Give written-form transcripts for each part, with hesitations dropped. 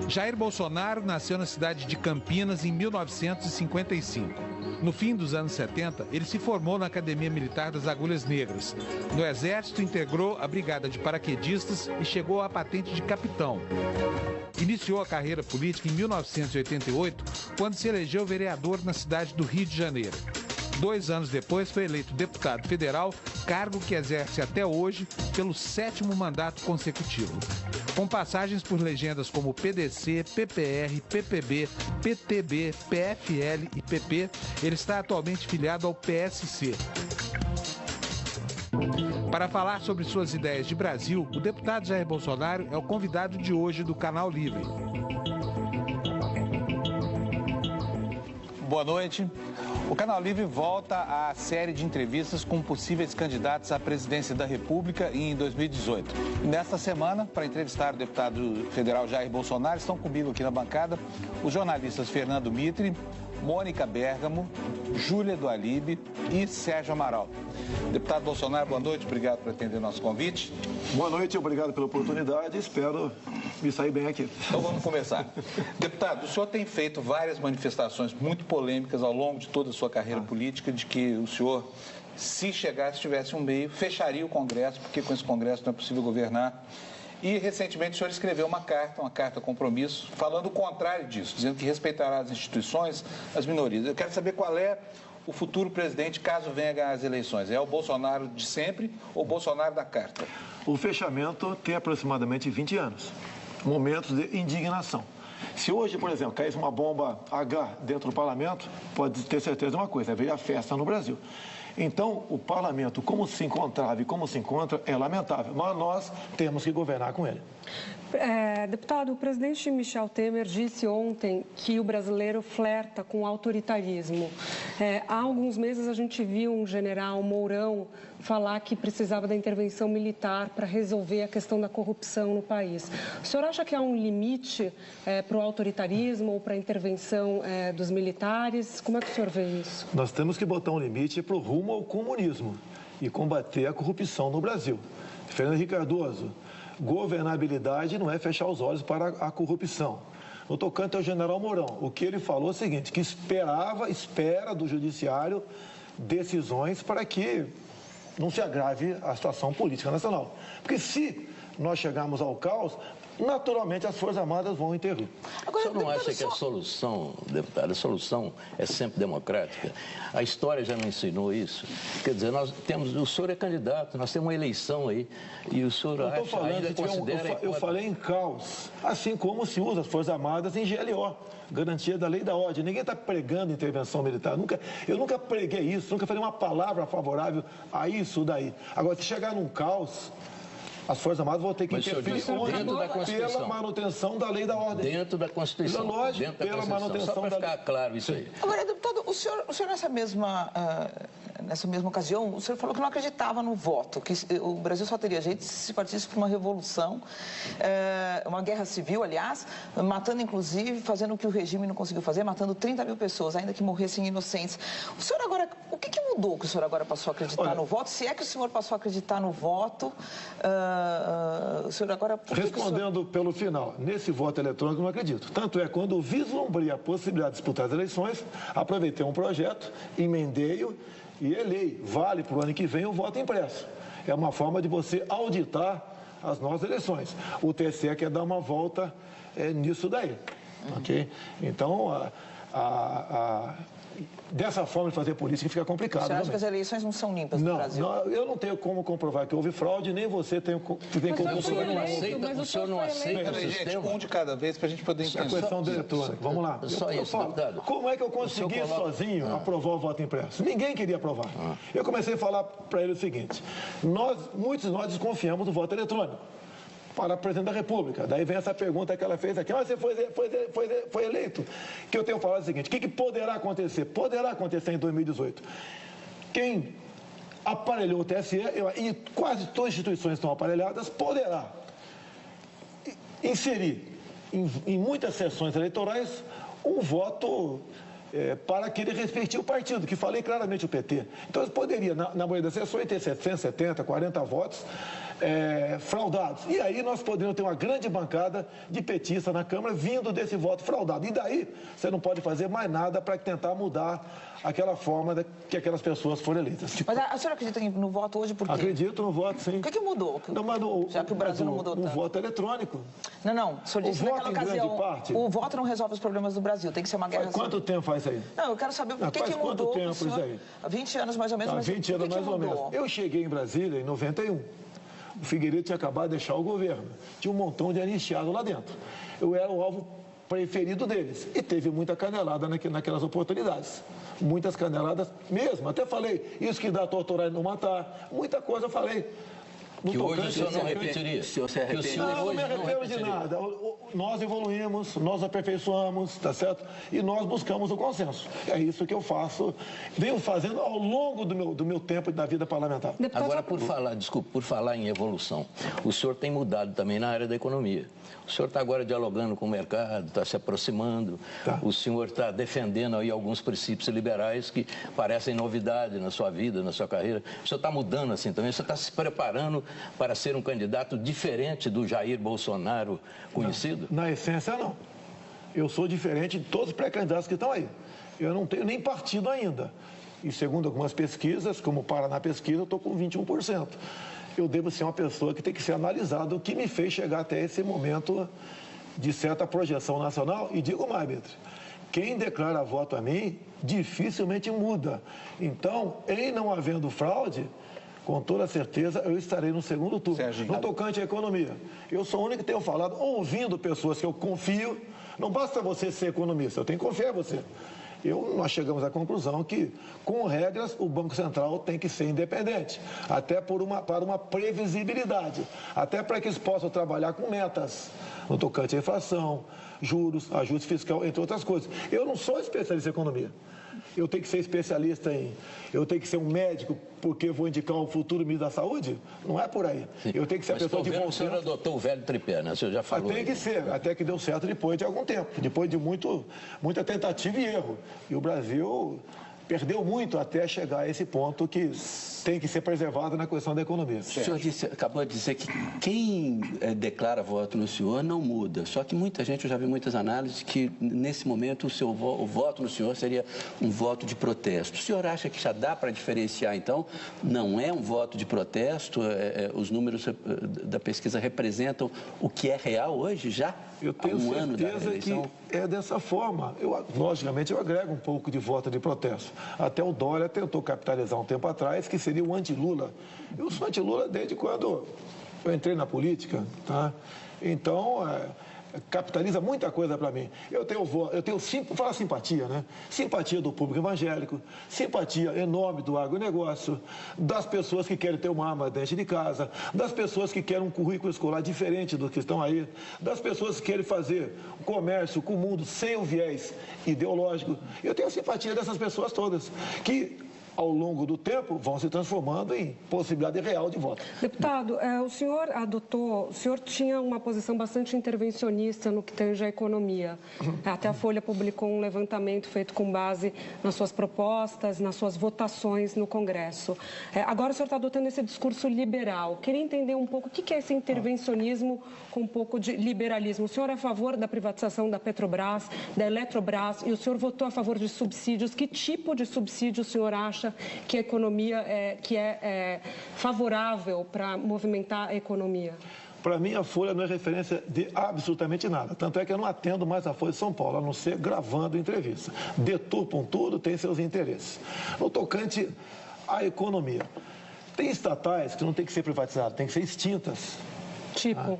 Jair Bolsonaro nasceu na cidade de Campinas em 1955. No fim dos anos 70, ele se formou na Academia Militar das Agulhas Negras. No Exército, integrou a Brigada de Paraquedistas e chegou à patente de capitão. Iniciou a carreira política em 1988, quando se elegeu vereador na cidade do Rio de Janeiro. 2 anos depois, foi eleito deputado federal, cargo que exerce até hoje pelo 7º mandato consecutivo. Com passagens por legendas como PDC, PPR, PPB, PTB, PFL e PP, ele está atualmente filiado ao PSC. Para falar sobre suas ideias de Brasil, o deputado Jair Bolsonaro é o convidado de hoje do Canal Livre. Boa noite. O Canal Livre volta à série de entrevistas com possíveis candidatos à presidência da República em 2018. E nesta semana, para entrevistar o deputado federal Jair Bolsonaro, estão comigo aqui na bancada os jornalistas Fernando Mitre, Mônica Bergamo, Júlia do Alibe e Sérgio Amaral. Deputado Bolsonaro, boa noite, obrigado por atender nosso convite. Boa noite, obrigado pela oportunidade, espero me sair bem aqui. Então vamos começar. Deputado, o senhor tem feito várias manifestações muito polêmicas ao longo de toda a sua carreira política de que o senhor, se chegasse, tivesse um meio, fecharia o Congresso, porque com esse Congresso não é possível governar. E, recentemente, o senhor escreveu uma carta compromisso, falando o contrário disso, dizendo que respeitará as instituições, as minorias. Eu quero saber qual é o futuro presidente, caso venha ganhar as eleições. É o Bolsonaro de sempre ou o Bolsonaro da carta? O fechamento tem aproximadamente 20 anos, momentos de indignação. Se hoje, por exemplo, caísse uma bomba H dentro do parlamento, pode ter certeza de uma coisa, haveria festa no Brasil. Então, o parlamento, como se encontrava e como se encontra, é lamentável, mas nós temos que governar com ele. Deputado, o presidente Michel Temer disse ontem que o brasileiro flerta com o autoritarismo. Há alguns meses a gente viu um general Mourão falar que precisava da intervenção militar para resolver a questão da corrupção no país. O senhor acha que há um limite para o autoritarismo ou para a intervenção dos militares? Como é que o senhor vê isso? Nós temos que botar um limite para o rumo ao comunismo e combater a corrupção no Brasil. Fernando Henrique Cardoso, governabilidade não é fechar os olhos para a corrupção. No tocante ao general Mourão, o que ele falou é o seguinte, que espera do judiciário decisões para que não se agrave a situação política nacional. Porque se nós chegarmos ao caos, naturalmente as Forças Armadas vão intervir. Agora, o senhor não acha que a solução, deputado, a solução é sempre democrática? A história já não ensinou isso. Quer dizer, o senhor é candidato, nós temos uma eleição aí, e o senhor ainda considera... Eu falei em caos, assim como se usa as Forças Armadas em GLO, garantia da lei e da ordem. Ninguém está pregando intervenção militar. Eu nunca preguei isso, nunca falei uma palavra favorável a isso daí. Agora, se chegar num caos, as Forças Armadas vão ter que interferir pela manutenção da lei e da ordem. Dentro da Constituição. Lógico, pela manutenção só para ficar claro isso aí. Agora, deputado, o senhor nessa mesma ocasião, o senhor falou que não acreditava no voto, que o Brasil só teria jeito se partisse por uma revolução, uma guerra civil, aliás, matando inclusive, fazendo o que o regime não conseguiu fazer, matando 30 mil pessoas, ainda que morressem inocentes. O senhor agora, o que mudou que o senhor agora passou a acreditar no voto? Se é que o senhor passou a acreditar no voto, o senhor agora... Respondendo pelo final, nesse voto eletrônico não acredito. Tanto é, quando eu vislumbrei a possibilidade de disputar as eleições, aproveitei um projeto, emendei-o e elei. Vale para o ano que vem o voto impresso. É uma forma de você auditar as nossas eleições. O TSE quer dar uma volta nisso daí. Ok? Então, dessa forma de fazer política fica complicado. Você acha que as eleições não são limpas no Brasil? Não, eu não tenho como comprovar que houve fraude, nem você tem como comprovar. O senhor não aceita o sistema? Um de cada vez para a gente poder entender. A questão do eletrônico. Vamos lá. Só isso, deputado. Como é que eu consegui sozinho aprovar o voto impresso? Ninguém queria aprovar. Eu comecei a falar para ele o seguinte, muitos de nós desconfiamos do voto eletrônico para presidente da República. Daí vem essa pergunta que ela fez aqui. Mas você foi eleito? Que eu tenho falado o seguinte, o que poderá acontecer? Poderá acontecer em 2018. Quem aparelhou o TSE, e quase todas as instituições estão aparelhadas, poderá inserir em muitas sessões eleitorais um voto para que ele respeite o partido, que falei claramente o PT. Então, eles poderiam, na maioria das sessões, ter 770, 40 votos fraudados. E aí nós poderíamos ter uma grande bancada de petistas na Câmara vindo desse voto fraudado. E daí você não pode fazer mais nada para tentar mudar aquela forma que aquelas pessoas foram eleitas. Mas a senhora acredita no voto hoje por quê? Acredito no voto, sim. O que mudou? Não, mas já que o Brasil não mudou tanto. O voto eletrônico. Não, o senhor disse naquela ocasião, o voto não resolve os problemas do Brasil, tem que ser uma guerra civil. Quanto tempo faz isso aí? Não, eu quero saber o que mudou. Quanto tempo isso aí? Há 20 anos mais ou menos, mas 20 anos mais ou menos. Eu cheguei em Brasília em 91. O Figueiredo tinha acabado de deixar o governo. Tinha um montão de anistiado lá dentro. Eu era o alvo preferido deles. E teve muita canelada naquelas oportunidades. Muitas caneladas mesmo. Até falei, isso que dá torturar e não matar. Muita coisa eu falei. Que hoje o senhor não repetiria? Não, não me arrependo de nada. Nós evoluímos, nós aperfeiçoamos, tá certo? E nós buscamos o consenso. É isso que eu faço, venho fazendo ao longo do meu tempo da vida parlamentar. Agora, por falar em evolução, o senhor tem mudado também na área da economia. O senhor está agora dialogando com o mercado, está se aproximando. Tá. O senhor está defendendo aí alguns princípios liberais que parecem novidade na sua vida, na sua carreira. O senhor está mudando assim também? O senhor está se preparando para ser um candidato diferente do Jair Bolsonaro conhecido? Não, na essência, não. Eu sou diferente de todos os pré-candidatos que estão aí. Eu não tenho nem partido ainda. E segundo algumas pesquisas, como o Paraná Pesquisa, eu estou com 21%. Eu devo ser uma pessoa que tem que ser analisada o que me fez chegar até esse momento de certa projeção nacional. E digo mais, Beatriz, quem declara voto a mim dificilmente muda. Então, em não havendo fraude, com toda certeza eu estarei no segundo turno. No tocante à economia, eu sou o único que tenho falado, ouvindo pessoas que eu confio. Não basta você ser economista, eu tenho que confiar em você. Nós chegamos à conclusão que, com regras, o Banco Central tem que ser independente, até para uma previsibilidade, até para que eles possam trabalhar com metas no tocante à inflação, juros, ajuste fiscal, entre outras coisas. Eu não sou especialista em economia. Eu tenho que ser especialista eu tenho que ser um médico porque vou indicar o futuro ministro da Saúde? Não é por aí. Eu tenho que ser a pessoa de bom senso. O senhor adotou o velho tripé, né? O senhor já falou. Tem que ser, até que deu certo depois de algum tempo, depois de muita tentativa e erro. E o Brasil perdeu muito até chegar a esse ponto que tem que ser preservado na questão da economia. O senhor acabou de dizer que quem declara voto no senhor não muda. Só que muita gente, eu já vi muitas análises, que nesse momento o voto no senhor seria um voto de protesto. O senhor acha que já dá para diferenciar, então? Não é um voto de protesto? Os números da pesquisa representam o que é real hoje, já? Eu tenho certeza que é dessa forma. Logicamente, eu agrego um pouco de voto de protesto. Até o Dória tentou capitalizar um tempo atrás, que seria o anti-Lula. Eu sou anti-Lula desde quando eu entrei na política, tá? Então, capitaliza muita coisa para mim. Eu tenho fala simpatia, né? Simpatia do público evangélico, simpatia enorme do agronegócio, das pessoas que querem ter uma arma dentro de casa, das pessoas que querem um currículo escolar diferente dos que estão aí, das pessoas que querem fazer comércio com o mundo sem o viés ideológico. Eu tenho simpatia dessas pessoas todas, que ao longo do tempo, vão se transformando em possibilidade real de voto. Deputado, o senhor tinha uma posição bastante intervencionista no que tange à economia. Até a Folha publicou um levantamento feito com base nas suas propostas, nas suas votações no Congresso. Agora o senhor está adotando esse discurso liberal. Queria entender um pouco o que é esse intervencionismo com um pouco de liberalismo. O senhor é a favor da privatização da Petrobras, da Eletrobras, e o senhor votou a favor de subsídios. Que tipo de subsídio o senhor acha que a economia é favorável para movimentar a economia? Para mim, a Folha não é referência de absolutamente nada. Tanto é que eu não atendo mais a Folha de São Paulo, a não ser gravando entrevista. Deturpam tudo, tem seus interesses. No tocante à economia, tem estatais que não tem que ser privatizadas, tem que ser extintas. Tipo?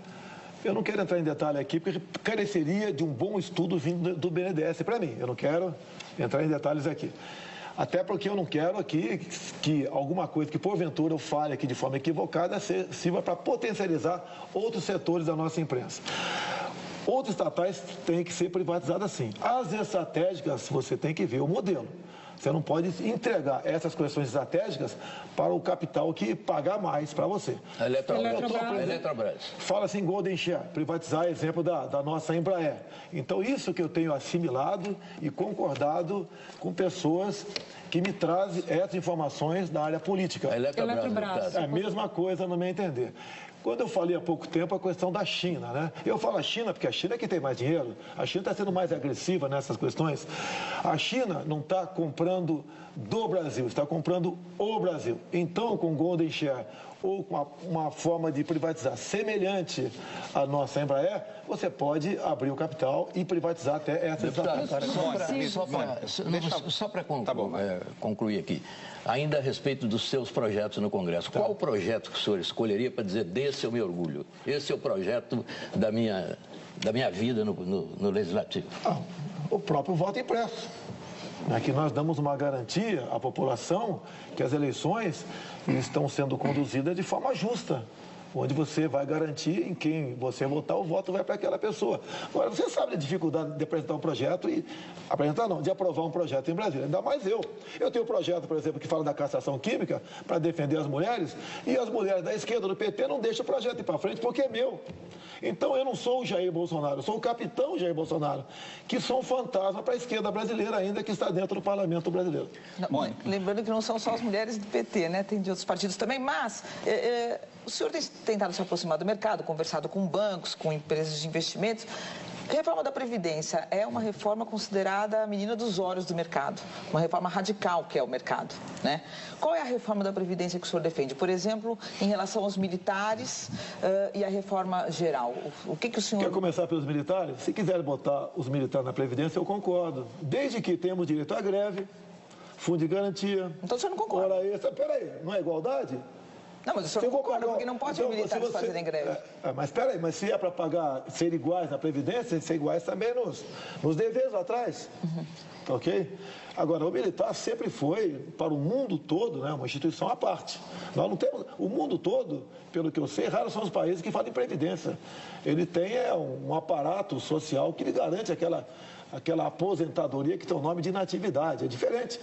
Eu não quero entrar em detalhe aqui, porque careceria de um bom estudo vindo do BNDES para mim. Eu não quero entrar em detalhes aqui. Até porque eu não quero aqui que alguma coisa que, porventura, eu fale aqui de forma equivocada, sirva para potencializar outros setores da nossa imprensa. Outros estatais têm que ser privatizadas sim. As estratégicas, você tem que ver o modelo. Você não pode entregar essas questões estratégicas para o capital que pagar mais para você. Eletrobras. Fala-se em Golden Share, privatizar, exemplo da nossa Embraer. Então, isso que eu tenho assimilado e concordado com pessoas que me trazem essas informações da área política. Eletrobras. É a mesma coisa, no meu entender. Quando eu falei há pouco tempo a questão da China, né? Eu falo a China porque a China é que tem mais dinheiro, a China está sendo mais agressiva nessas questões. A China não está comprando do Brasil, está comprando o Brasil. Então, com Golden Share ou com uma forma de privatizar semelhante à nossa Embraer, você pode abrir o capital e privatizar até essas estatais. Só para concluir aqui, ainda a respeito dos seus projetos no Congresso, qual o projeto que o senhor escolheria para dizer desse eu me orgulho? Esse é o projeto da minha vida no Legislativo. O próprio voto impresso. Aqui nós damos uma garantia à população que as eleições estão sendo conduzidas de forma justa, onde você vai garantir em quem você votar, o voto vai para aquela pessoa. Agora, você sabe a dificuldade de apresentar um projeto de aprovar um projeto em Brasília. Ainda mais eu. Eu tenho um projeto, por exemplo, que fala da castração química para defender as mulheres, e as mulheres da esquerda, do PT, não deixam o projeto ir para frente porque é meu. Então, eu não sou o Jair Bolsonaro, eu sou o capitão Jair Bolsonaro, que sou um fantasma para a esquerda brasileira ainda, que está dentro do parlamento brasileiro. Não, lembrando que não são só as mulheres do PT, né? Tem de outros partidos também, mas o senhor tem tentado se aproximar do mercado, conversado com bancos, com empresas de investimentos. A reforma da Previdência é uma reforma considerada a menina dos olhos do mercado, uma reforma radical que é o mercado, né? Qual é a reforma da Previdência que o senhor defende? Por exemplo, em relação aos militares e a reforma geral. O que o senhor... Quer começar pelos militares? Se quiser botar os militares na Previdência, eu concordo. Desde que temos direito à greve, fundo de garantia... Então o senhor não concorda? Peraí, não é igualdade? Não, mas o senhor não concorda, porque não pode os militares fazerem greve. Mas espera aí, mas se é para pagar, ser iguais na Previdência, ser iguais também nos deveres lá atrás. Ok? Agora, o militar sempre foi, para o mundo todo, né, uma instituição à parte. Nós não temos... O mundo todo, pelo que eu sei, raros são os países que fazem Previdência. Ele tem um aparato social que lhe garante aquela aposentadoria que tem o nome de inatividade, é diferente.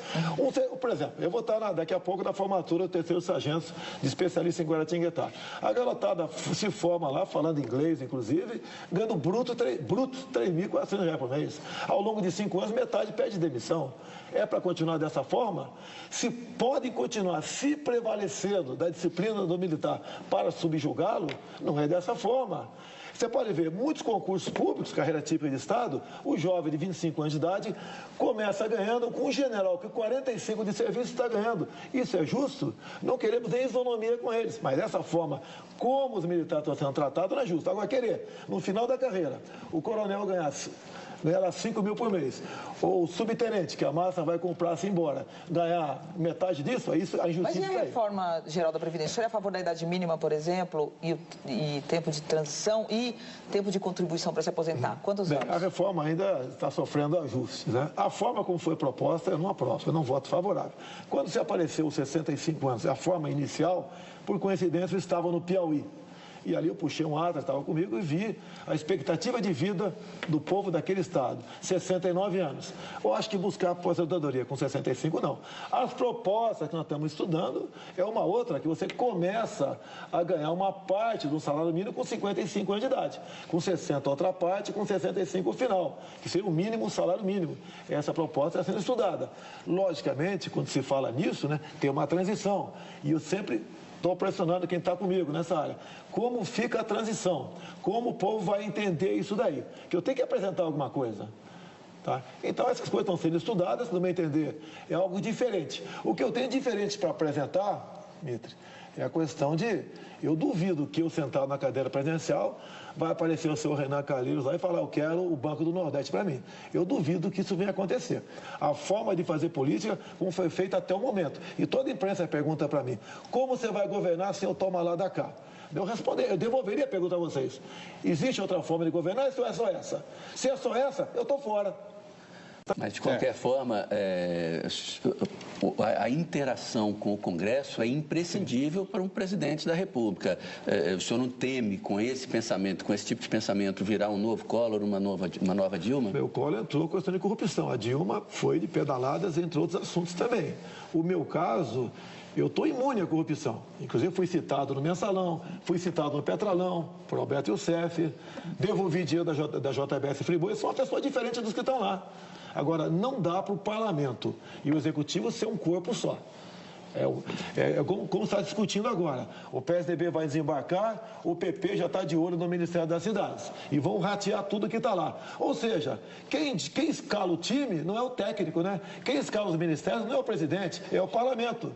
Por exemplo, eu vou estar daqui a pouco na formatura do 3º sargento de especialista em Guaratinguetá. A garotada se forma lá, falando inglês, inclusive, ganhando bruto R$3.400 por mês. Ao longo de 5 anos, metade pede demissão. É para continuar dessa forma? Se podem continuar se prevalecendo da disciplina do militar para subjugá-lo, não é dessa forma. Você pode ver, muitos concursos públicos, carreira típica de Estado, o jovem de 25 anos de idade começa ganhando com um general que 45 de serviço está ganhando. Isso é justo? Não queremos nem isonomia com eles, mas dessa forma, como os militares estão sendo tratados, não é justo. Agora, querer, no final da carreira, o coronel ganhar 5 mil por mês, ou o subtenente, que a massa vai comprar-se embora, ganhar metade disso, isso a injustiça. Mas e a reforma geral da Previdência? O senhor é a favor da idade mínima, por exemplo, e tempo de transição e tempo de contribuição para se aposentar? Quantos anos? A reforma ainda está sofrendo ajustes, né? A forma como foi proposta, eu não aprovo, eu não voto favorável. Quando se apareceu os 65 anos, a forma inicial, por coincidência, eu estava no Piauí. E ali eu puxei um atlas, estava comigo, e vi a expectativa de vida do povo daquele estado, 69 anos. Eu acho que buscar aposentadoria com 65, não. As propostas que nós estamos estudando é uma outra, que você começa a ganhar uma parte do salário mínimo com 55 anos de idade. Com 60 outra parte, com 65 o final, que seria o mínimo, o salário mínimo. Essa proposta está sendo estudada. Logicamente, quando se fala nisso, né, tem uma transição. E eu sempre... estou pressionando quem está comigo nessa área. Como fica a transição? Como o povo vai entender isso daí? Que eu tenho que apresentar alguma coisa. Tá? Então, essas coisas estão sendo estudadas, no meu entender, é algo diferente. O que eu tenho diferente para apresentar, Mitre, é a questão de... Eu duvido que eu sentado na cadeira presidencial vai aparecer o senhor Renan Calheiros lá e falar, eu quero o Banco do Nordeste para mim. Eu duvido que isso venha acontecer. A forma de fazer política, como foi feita até o momento. E toda a imprensa pergunta para mim, como você vai governar se eu tomar lá da cá? Eu devolveria a pergunta a vocês. Existe outra forma de governar ou é só essa? Se é só essa, eu estou fora. Mas, de qualquer forma, a interação com o Congresso é imprescindível para um presidente da República. O senhor não teme com esse pensamento, com esse tipo de pensamento, virar um novo Collor, uma nova Dilma? O Collor entrou com questão de corrupção. A Dilma foi de pedaladas, entre outros assuntos também. O meu caso, eu estou imune à corrupção. Inclusive, fui citado no Mensalão, fui citado no Petrolão, por Alberto Youssef, devolvi dinheiro da JBS Friboi. Eu sou uma pessoa diferente dos que estão lá. Agora, não dá para o parlamento e o executivo ser um corpo só. Como está discutindo agora. O PSDB vai desembarcar, o PP já está de olho no Ministério das Cidades. E vão ratear tudo que está lá. Ou seja, quem escala o time não é o técnico, né? Quem escala os ministérios não é o presidente, é o parlamento.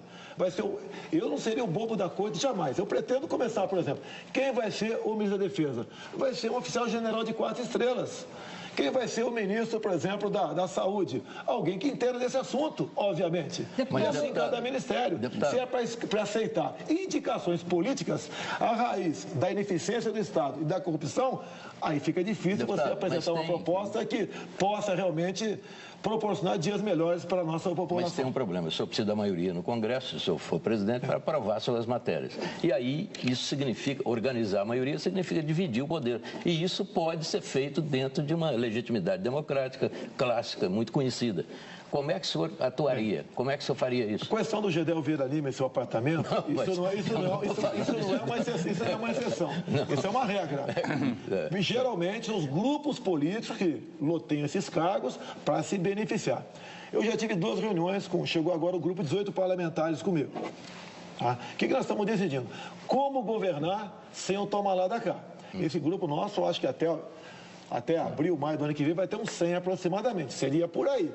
Eu não seria o bobo da corte jamais. Eu pretendo começar, por exemplo, quem vai ser o ministro da Defesa? Vai ser um oficial general de 4 estrelas. Quem vai ser o ministro, por exemplo, da Saúde? Alguém que entenda desse assunto, obviamente. E assim cada ministério. Se é para aceitar indicações políticas, a raiz da ineficiência do Estado e da corrupção, aí fica difícil você apresentar uma proposta que possa realmente proporcionar dias melhores para a nossa população. Mas tem um problema, o senhor precisa da maioria no Congresso, se o senhor for presidente, para aprovar suas matérias. E aí, isso significa, organizar a maioria significa dividir o poder. E isso pode ser feito dentro de uma legitimidade democrática clássica, muito conhecida. Como é que o senhor atuaria? Como é que o senhor faria isso? A questão do Gedel Vieira Lima em seu apartamento, isso não é uma exceção. Isso é uma regra. E, geralmente, os grupos políticos que têm esses cargos para se beneficiar. Eu já tive 2 reuniões, chegou agora o grupo de 18 parlamentares comigo. Tá? O que nós estamos decidindo? Como governar sem o toma lá da cá. Esse grupo nosso, eu acho que até abril, maio do ano que vem, vai ter uns 100 aproximadamente. Seria por aí.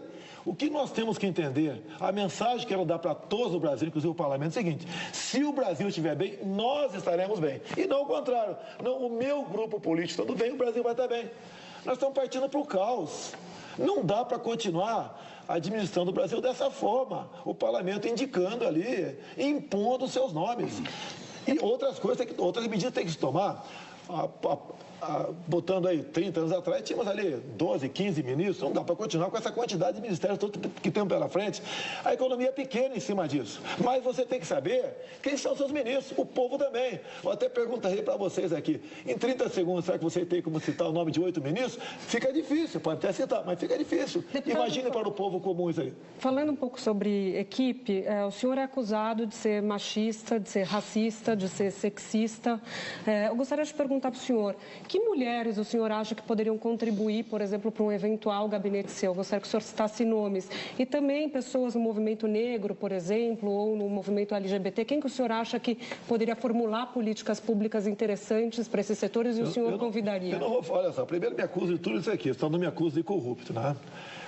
O que nós temos que entender, a mensagem que quero dar para todos o Brasil, inclusive o parlamento, é o seguinte: se o Brasil estiver bem, nós estaremos bem. E não o contrário. Não, o meu grupo político estando bem, o Brasil vai estar bem. Nós estamos partindo para o caos. Não dá para continuar administrando o Brasil dessa forma. O parlamento indicando ali, impondo seus nomes. E outras medidas tem que se tomar. Botando aí 30 anos atrás, tínhamos ali 12, 15 ministros, não dá para continuar com essa quantidade de ministérios que temos pela frente. A economia é pequena em cima disso, mas você tem que saber quem são seus ministros, o povo também. Eu até perguntarei para vocês aqui, em 30 segundos, será que você tem como citar o nome de 8 ministros? Fica difícil, pode até citar, mas fica difícil. Imagine para o povo comum isso aí. Falando um pouco sobre equipe, o senhor é acusado de ser machista, de ser racista, de ser sexista. Eu gostaria de perguntar para o senhor, que mulheres o senhor acha que poderiam contribuir, por exemplo, para um eventual gabinete seu? Eu gostaria que o senhor citasse nomes. E também pessoas no movimento negro, por exemplo, ou no movimento LGBT. Quem que o senhor acha que poderia formular políticas públicas interessantes para esses setores e o senhor convidaria? Eu não vou falar, olha só, primeiro me acuso de tudo isso aqui, senão não me acuso de corrupto, né?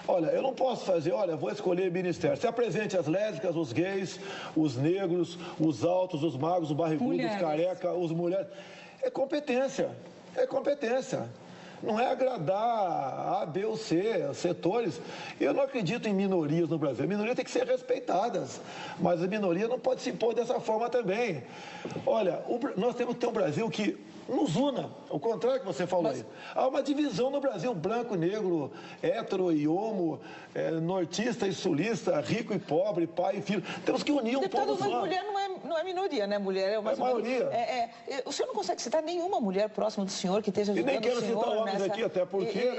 Olha, eu não posso fazer, vou escolher ministério. Se apresente as lésbicas, os gays, os negros, os altos, os magros, os barrigudos, os careca, os mulheres. É competência. É competência. Não é agradar A, B ou C, setores. Eu não acredito em minorias no Brasil. A minoria tem que ser respeitadas, mas a minoria não pode se impor dessa forma também. Olha, nós temos que ter um Brasil que nos una, ao contrário que você falou aí. Há uma divisão no Brasil, branco, negro, hétero e homo, nortista e sulista, rico e pobre, pai e filho. Temos que unir um povo só. Mas mulher não é minoria, né? Mulher é uma maioria. O senhor não consegue citar nenhuma mulher próxima do senhor que esteja ajudando o senhor? E nem quero citar homens aqui, até porque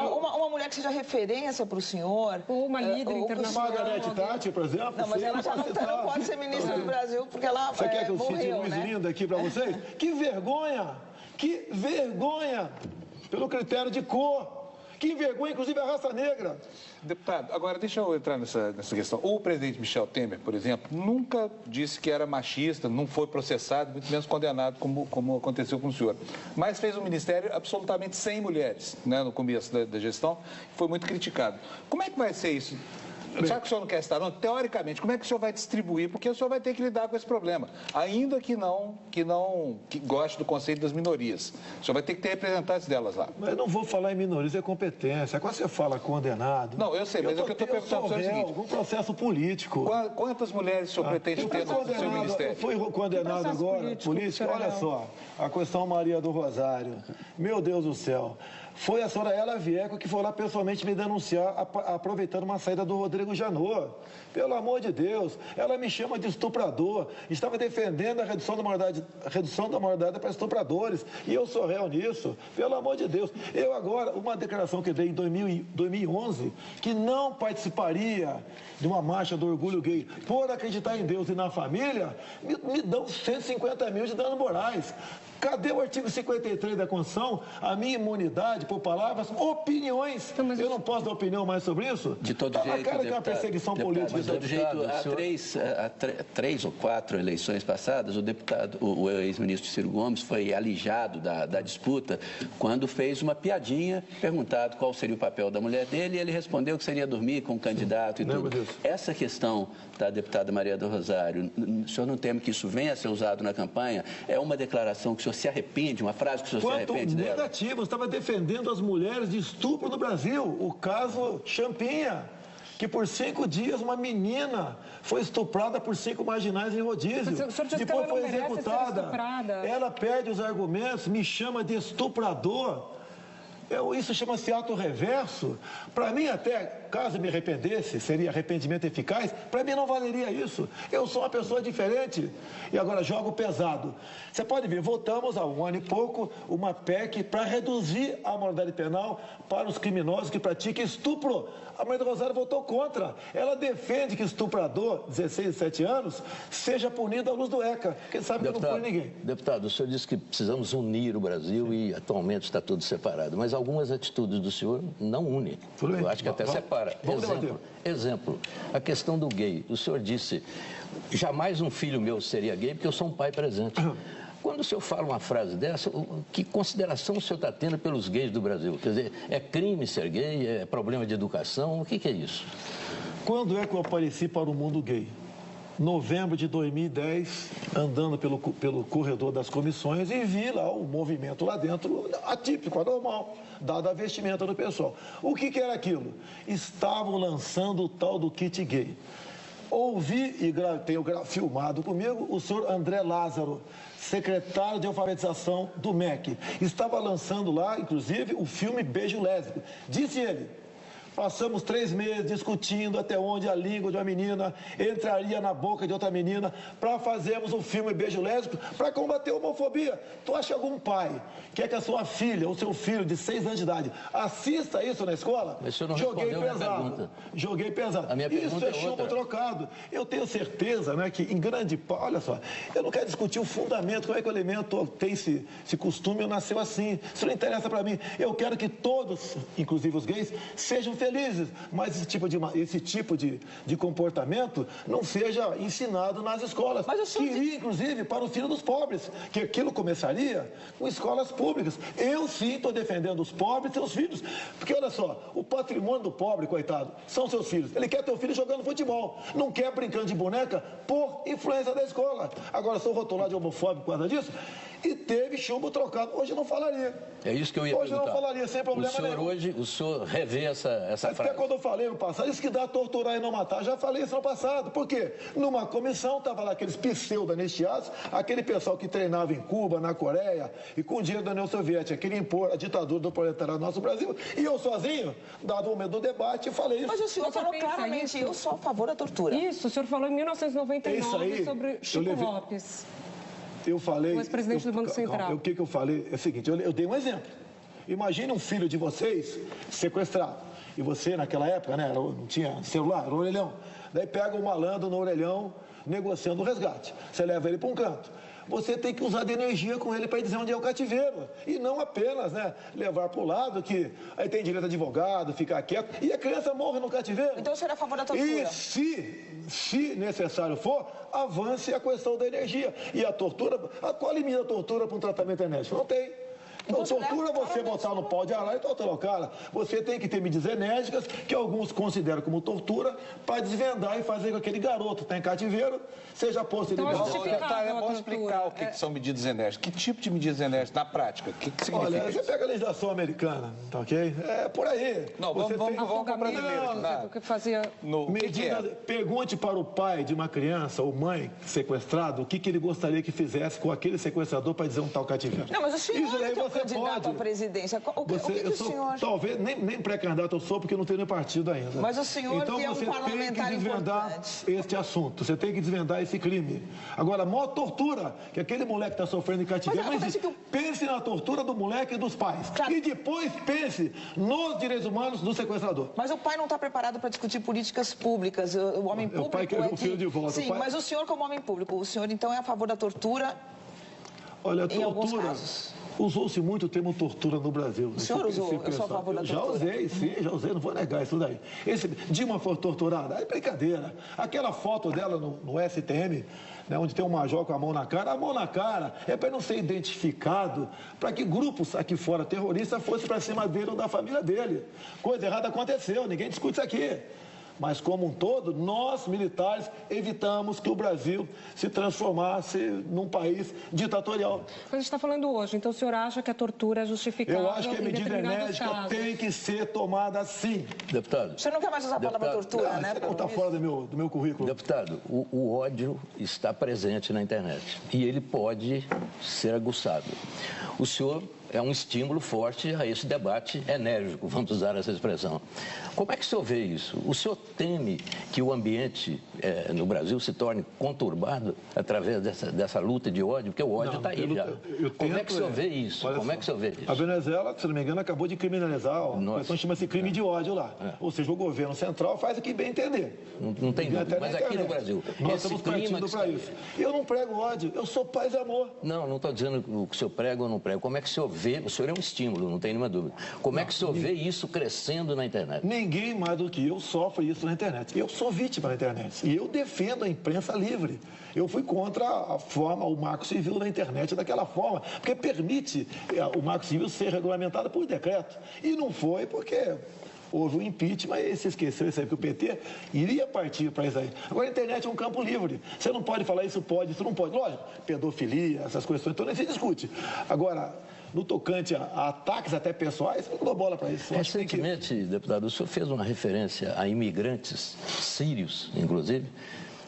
Uma mulher que seja referência para o senhor. Ou uma líder internacional. Margarete Tati, por exemplo. Não, mas ela já não pode ser ministra do Brasil, porque ela Você quer que eu cite morreu, Luiz né? Lindo aqui para vocês? Que vergonha! Que vergonha! Pelo critério de cor. Que envergonha, inclusive, a raça negra. Deputado, agora deixa eu entrar nessa questão. O presidente Michel Temer, por exemplo, nunca disse que era machista, não foi processado, muito menos condenado, como aconteceu com o senhor. Mas fez um ministério absolutamente sem mulheres, né, no começo da gestão, foi muito criticado. Como é que vai ser isso? Já que o senhor não quer estar, não, teoricamente, como é que o senhor vai distribuir? Porque o senhor vai ter que lidar com esse problema. Ainda que goste do conceito das minorias. O senhor vai ter que ter representantes delas lá. Mas eu não vou falar em minorias, é competência. Quando você fala condenado... Não, eu sei, mas o que eu estou perguntando é o seguinte... algum processo político. Quantas mulheres o senhor pretende ter no seu ministério? Eu fui condenado agora, político, olha só, a questão Maria do Rosário. Meu Deus do céu. Foi a senhora Ela Vieco que foi lá pessoalmente me denunciar, aproveitando uma saída do Rodrigo Janot. Pelo amor de Deus, ela me chama de estuprador. Estava defendendo a redução da maioridade para estupradores. E eu sou réu nisso. Pelo amor de Deus. Eu agora, uma declaração que dei em 2011, que não participaria de uma marcha do orgulho gay por acreditar em Deus e na família, me dão 150 mil de danos morais. Cadê o artigo 53 da Constituição? A minha imunidade por palavras, opiniões. Eu não posso dar opinião mais sobre isso? De todo jeito, na cara que é uma perseguição política. De todo jeito, há três ou quatro eleições passadas, o ex-ministro Ciro Gomes foi alijado da disputa quando fez uma piadinha, perguntado qual seria o papel da mulher dele, e ele respondeu que seria dormir com o candidato e tudo. Essa questão da deputada Maria do Rosário, o senhor não teme que isso venha a ser usado na campanha? É uma declaração que o senhor se arrepende, uma frase que o senhor se arrepende dela? Negativo, eu estava defendendo as mulheres de estupro no Brasil, o caso Champinha, que por 5 dias uma menina foi estuprada por 5 marginais em rodízio, depois foi executada, ela perde os argumentos, me chama de estuprador. Isso chama-se ato reverso. Para mim, até, caso me arrependesse, seria arrependimento eficaz, para mim não valeria isso. Eu sou uma pessoa diferente. E agora jogo pesado. Você pode ver, votamos há 1 ano e pouco uma PEC para reduzir a maioridade penal para os criminosos que praticam estupro. A Maria do Rosário votou contra. Ela defende que estuprador, 16, 17 anos, seja punido à luz do ECA. Quem sabe que não pune ninguém. Deputado, o senhor disse que precisamos unir o Brasil e atualmente está tudo separado. Mas algumas atitudes do senhor não unem. Eu acho que até separa. Exemplo, a questão do gay. O senhor disse, jamais um filho meu seria gay porque eu sou um pai presente. Quando o senhor fala uma frase dessa, que consideração o senhor está tendo pelos gays do Brasil? Quer dizer, é crime ser gay? É problema de educação? O que é isso? Quando é que eu apareci para o mundo gay? Novembro de 2010, andando pelo corredor das comissões e vi lá o movimento lá dentro, atípico, anormal, dada a vestimenta do pessoal. O que era aquilo? Estavam lançando o tal do kit gay. Ouvi e tenho filmado comigo o senhor André Lázaro, secretário de alfabetização do MEC. Estava lançando lá, inclusive, o filme Beijo Lésbico. Disse ele, passamos 3 meses discutindo até onde a língua de uma menina entraria na boca de outra menina para fazermos um filme Beijo Lésbico para combater a homofobia. Tu acha que algum pai quer que a sua filha ou seu filho de 6 anos de idade assista isso na escola? Mas o senhor não respondeu a minha pergunta. Joguei pesado. A minha pergunta isso é chumbo trocado. Eu tenho certeza, né, que em grande parte... Olha só, eu não quero discutir o fundamento, como é que o elemento tem esse costume ou nasceu assim. Isso não interessa para mim. Eu quero que todos, inclusive os gays, sejam felizes, mas esse tipo de comportamento não seja ensinado nas escolas. Que iria, inclusive, para o filho dos pobres, que aquilo começaria com escolas públicas. Eu sim estou defendendo os pobres e seus filhos, porque olha só, o patrimônio do pobre, coitado, são seus filhos. Ele quer ter o filho jogando futebol, não quer brincando de boneca por influência da escola. Agora, sou rotulado de homofóbico por causa disso, e teve chumbo trocado. Hoje eu não falaria. É isso que eu ia perguntar. Hoje eu não falaria, sem problema nenhum. O senhor revê essa frase? Até quando eu falei no passado, isso que dá torturar e não matar, já falei isso no passado. Por quê? Numa comissão, estava lá aqueles pseudo-anistiados, aquele pessoal que treinava em Cuba, na Coreia, e com o dinheiro da União Soviética, queria impor a ditadura do proletariado no nosso Brasil, e eu sozinho, dado o momento do debate, falei isso. Mas o senhor falou claramente, eu sou a favor da tortura. Isso, o senhor falou em 1999 sobre Chico Lopes. Eu falei... O ex-presidente do Banco Central. O que eu falei é o seguinte, eu dei um exemplo. Imagine um filho de vocês sequestrado. E você, naquela época, né, não tinha celular, era orelhão. Daí pega o malandro no orelhão, negociando o resgate. Você leva ele para um canto. Você tem que usar de energia com ele para dizer onde é o cativeiro. E não apenas, né, levar para o lado que aí tem direito a advogado, ficar quieto, e a criança morre no cativeiro. Então o senhor é a favor da tortura? E se necessário for, avance a questão da energia. E a tortura, qual limita a tortura para um tratamento enérgico? Não tem. Então, tortura você botar no pau de arara e torturar o cara. Você tem que ter medidas enérgicas, que alguns consideram como tortura, para desvendar e fazer com que aquele garoto que está em cativeiro seja posto em liberdade. É bom explicar o que são medidas enérgicas. Que tipo de medidas enérgicas na prática? O que significa? Olha, você pega a legislação americana, tá ok? É por aí. Não, vamos para o brasileiro. O que fazia... Pergunte para o pai de uma criança ou mãe sequestrado o que ele gostaria que fizesse com aquele sequestrador para dizer um tal cativeiro. Não, mas o senhor... Isso daí você candidato à presidência. O que o senhor... Talvez, nem pré-candidato eu sou, porque eu não tenho nem partido ainda. Mas o senhor então, que é um parlamentar importante. Este assunto, você tem que desvendar esse crime. Agora, a maior tortura que aquele moleque está sofrendo em cativeiro, não existe. Pense na tortura do moleque e dos pais. Claro. E depois pense nos direitos humanos do sequestrador. Mas o pai não está preparado para discutir políticas públicas. O homem público... O pai quer o filho de volta. Sim, mas o senhor como homem público, o senhor então é a favor da tortura? Olha, tortura... Usou-se muito o termo tortura no Brasil. O senhor usou? Eu sou a favor da tortura. Já usei, sim, já usei, não vou negar isso daí. Dilma foi torturada, é brincadeira. Aquela foto dela no STM, né, onde tem um major com a mão na cara é para não ser identificado, para que grupos aqui fora terroristas fossem para cima dele ou da família dele. Coisa errada aconteceu, ninguém discute isso aqui. Mas, como um todo, nós, militares, evitamos que o Brasil se transformasse num país ditatorial. Mas a gente está falando hoje, então o senhor acha que a tortura é justificável? Eu acho que a medida enérgica tem que ser tomada sim. Deputado. O senhor não quer mais usar a palavra tortura, né? Não está fora do meu currículo. Deputado, o ódio está presente na internet e ele pode ser aguçado. O senhor é um estímulo forte a esse debate enérgico, vamos usar essa expressão. Como é que o senhor vê isso? O senhor teme que o ambiente no Brasil se torne conturbado através dessa luta de ódio? Porque o ódio está aí já. Como é que o senhor vê isso? Como é que o senhor vê isso? A Venezuela, se não me engano, acabou de criminalizar, a questão chama-se crime de ódio lá. Ou seja, o governo central faz o que bem entender. Não tem dúvida, mas aqui no Brasil, nós estamos partindo para isso. Eu não prego ódio, eu sou paz e amor. Não estou dizendo o que o senhor prega ou não prega. Como é que o senhor vê? O senhor é um estímulo, não tem nenhuma dúvida. Como é que o senhor vê isso crescendo na internet? Ninguém mais do que eu sofre isso na internet. Eu sou vítima na internet. E eu defendo a imprensa livre. Eu fui contra a forma, o marco civil da internet daquela forma, porque permite o marco civil ser regulamentado por decreto. E não foi porque houve um impeachment e se esqueceu isso aí, que o PT iria partir para isso aí. Agora a internet é um campo livre. Você não pode falar isso pode, isso não pode. Lógico, pedofilia, essas coisas, então nem se discute. Agora, no tocante a ataques até pessoais, não dou bola para isso. Recentemente, deputado, o senhor fez uma referência a imigrantes sírios, inclusive.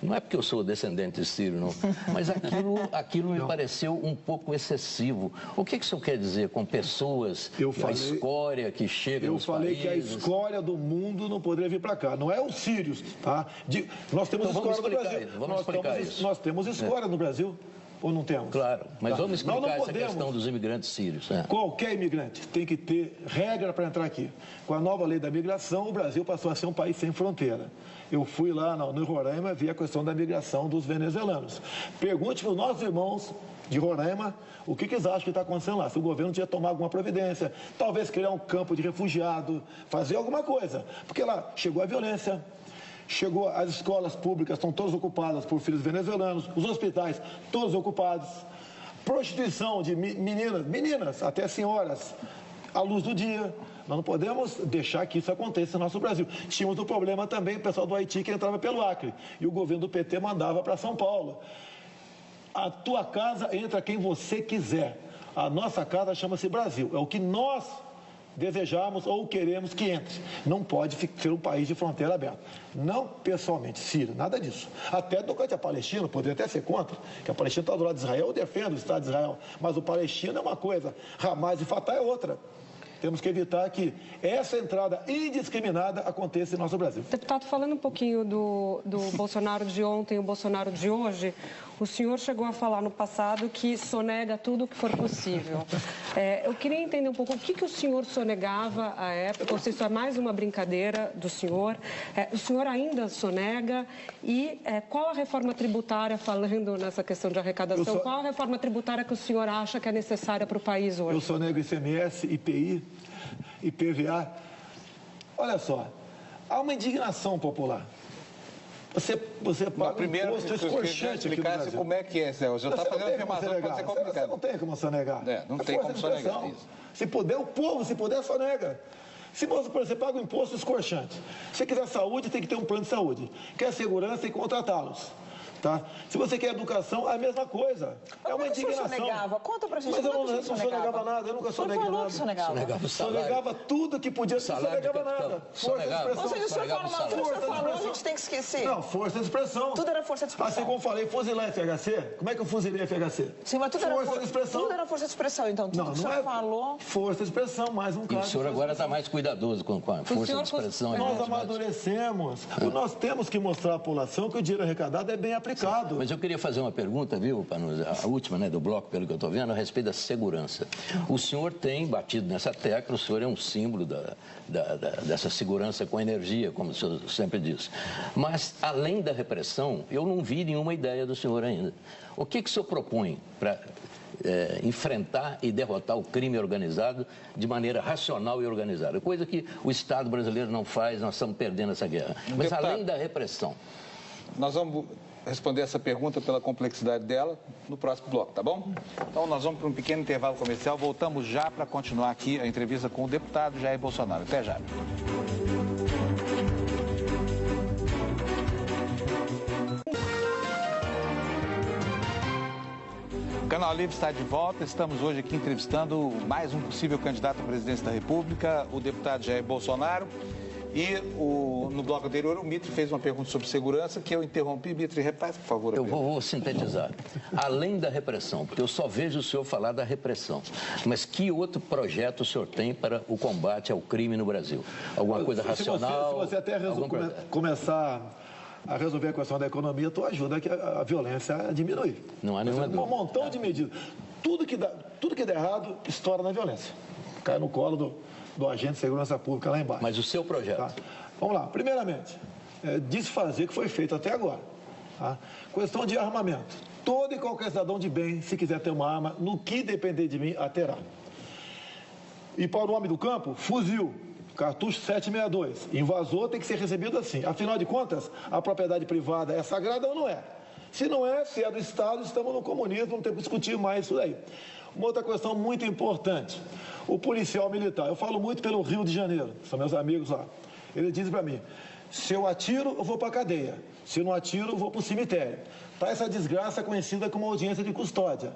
Não é porque eu sou descendente de sírio, não. Mas aquilo me pareceu um pouco excessivo. O que o senhor quer dizer com pessoas, a escória que chega nos países? Eu falei que a escória do mundo não poderia vir para cá. Não é os sírios, tá? Nós temos então, escória no Brasil. Vamos explicar isso. Nós temos escória no Brasil. Ou não temos? Claro, mas vamos explicar essa questão dos imigrantes sírios. Qualquer imigrante tem que ter regra para entrar aqui. Com a nova lei da migração, o Brasil passou a ser um país sem fronteira. Eu fui lá no Roraima, vi a questão da migração dos venezuelanos. Pergunte para os nossos irmãos de Roraima o que eles acham que está acontecendo lá. Se o governo tinha tomado alguma providência, talvez criar um campo de refugiado, fazer alguma coisa. Porque lá chegou a violência. Chegou, as escolas públicas estão todas ocupadas por filhos venezuelanos, os hospitais todos ocupados, prostituição de meninas, até senhoras, à luz do dia. Nós não podemos deixar que isso aconteça no nosso Brasil. Tínhamos o problema também, o pessoal do Haiti que entrava pelo Acre, e o governo do PT mandava para São Paulo. A tua casa entra quem você quiser. A nossa casa chama-se Brasil, é o que nós desejamos ou queremos que entre. Não pode ser um país de fronteira aberta. Não pessoalmente, Síria, nada disso. Até tocante a Palestina, poderia até ser contra, que a Palestina está do lado de Israel, eu defendo o Estado de Israel, mas o Palestina é uma coisa, Hamas e Fatah é outra. Temos que evitar que essa entrada indiscriminada aconteça em nosso Brasil. Deputado, falando um pouquinho do Bolsonaro de ontem e o Bolsonaro de hoje, o senhor chegou a falar no passado que sonega tudo o que for possível. Eu queria entender um pouco o que o senhor sonegava à época, ou se isso é mais uma brincadeira do senhor. O senhor ainda sonega e qual a reforma tributária, falando nessa questão de arrecadação, qual a reforma tributária que o senhor acha que é necessária para o país hoje? Eu sonego ICMS, IPI, IPVA. Olha só, há uma indignação popular. Você paga primeiro, imposto escorchante aqui no Brasil. Como é que é, Celso? Eu estou fazendo afirmação que pode ser complicado. Você não tem como sonegar. Não tem como sonegar isso. Se puder, o povo, se puder, sonega. Se você paga um imposto escorchante, se quiser saúde, tem que ter um plano de saúde. Quer segurança, tem que contratá-los. Tá? Se você quer educação, a mesma coisa. É uma indignação. O senhor negava? Conta pra gente. Mas eu não sou negava nada, eu nunca sou negava nada. O senhor negava. O senhor negava tudo que podia, não negava nada. Força de expressão. Ou seja, o senhor fala uma coisa, falou, a gente tem que esquecer. Não, força de expressão. Tudo era força de expressão. Assim como falei, fuzilar FHC, como é que eu fuzilei FHC? Sim, mas tudo força era de expressão. Tudo era força de expressão, então. Tudo que o senhor falou. Força de expressão, mais um caso. E o senhor agora está mais cuidadoso com a força de expressão. Nós amadurecemos. Nós temos que mostrar à população que o dinheiro arrecadado é bem aplicado. Mas eu queria fazer uma pergunta, viu, a última, né, do bloco, pelo que eu estou vendo, a respeito da segurança. O senhor tem batido nessa tecla, o senhor é um símbolo dessa segurança com energia, como o senhor sempre diz. Mas, além da repressão, eu não vi nenhuma ideia do senhor ainda. O que o senhor propõe para enfrentar e derrotar o crime organizado de maneira racional e organizada? Coisa que o Estado brasileiro não faz, nós estamos perdendo essa guerra. Mas, além da repressão... Nós vamos responder essa pergunta pela complexidade dela no próximo bloco, tá bom? Então nós vamos para um pequeno intervalo comercial, voltamos já para continuar aqui a entrevista com o deputado Jair Bolsonaro. Até já. O Canal Livre está de volta, estamos hoje aqui entrevistando mais um possível candidato à presidência da República, o deputado Jair Bolsonaro. E no bloco anterior, o Mitre fez uma pergunta sobre segurança que eu interrompi. Mitre, repare, por favor. Eu vou sintetizar. Além da repressão, porque eu só vejo o senhor falar da repressão, mas que outro projeto o senhor tem para o combate ao crime no Brasil? Alguma coisa racional? Se você até começar a resolver a questão da economia, tu ajuda a violência a diminuir. Não há nenhuma dúvida. Um montão de medidas. Tudo que der errado, estoura na violência. Cai no colo do agente de segurança pública lá embaixo. Mas o seu projeto? Tá? Vamos lá. Primeiramente, desfazer o que foi feito até agora. Tá? Questão de armamento. Todo e qualquer cidadão de bem, se quiser ter uma arma, no que depender de mim, a terá. E para o homem do campo, fuzil, cartucho 762. Invasor tem que ser recebido assim. Afinal de contas, a propriedade privada é sagrada ou não é? Se não é, se é do Estado, estamos no comunismo, não temos que discutir mais isso daí. Uma outra questão muito importante, o policial militar. Eu falo muito pelo Rio de Janeiro, são meus amigos lá. Eles dizem para mim, se eu atiro, eu vou para a cadeia. Se eu não atiro, eu vou para o cemitério. Tá essa desgraça conhecida como audiência de custódia.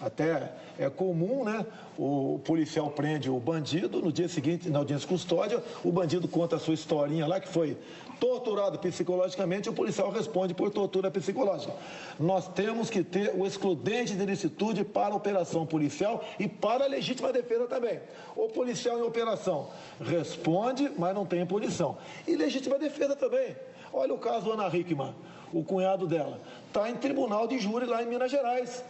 Até é comum, né? O policial prende o bandido, no dia seguinte, na audiência de custódia, o bandido conta a sua historinha lá, que foi torturado psicologicamente, o policial responde por tortura psicológica. Nós temos que ter o excludente de ilicitude para a operação policial e para a legítima defesa também. O policial em operação responde, mas não tem punição. E legítima defesa também. Olha o caso da Ana Hickman, o cunhado dela. Está em tribunal de júri lá em Minas Gerais.